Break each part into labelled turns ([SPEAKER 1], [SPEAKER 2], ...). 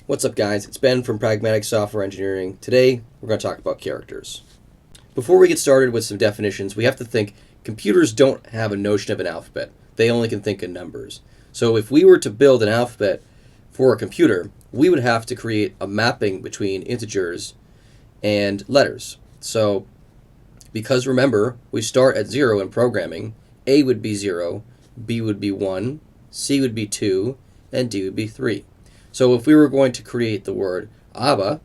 [SPEAKER 1] What's up, guys? It's Ben from Pragmatic Software Engineering. Today, we're going to talk about characters. Before we get started with some definitions, we have to think computers don't have a notion of an alphabet. They only can think in numbers. So if we were to build an alphabet for a computer, we would have to create a mapping between integers and letters. So because remember, we start at 0 in programming, A would be 0, B would be 1, C would be 2, and D would be 3. So if we were going to create the word Abba,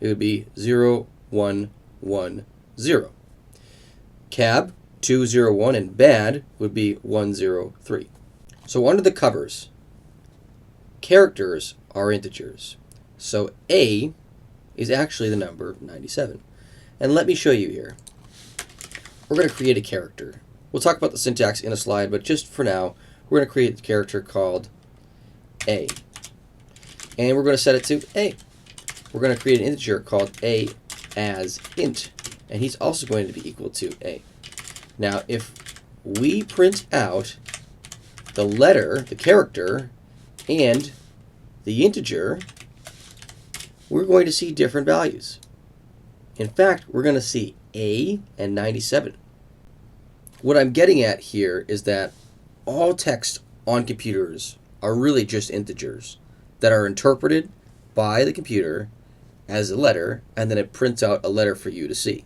[SPEAKER 1] it would be 0, 1, 1, 0. Cab, 2, 0, 1, and bad would be 1, 0, 3. So under the covers, characters are integers. So A is actually the number 97. And let me show you here. We're going to create a character. We'll talk about the syntax in a slide, but just for now, we're going to create a character called A. And we're going to set it to A. We're going to create an integer called A as int, and he's also going to be equal to A. Now, if we print out the letter, the character, and the integer, we're going to see different values. In fact, we're going to see A and 97. What I'm getting at here is that all text on computers are really just integers that are interpreted by the computer as a letter, and then it prints out a letter for you to see.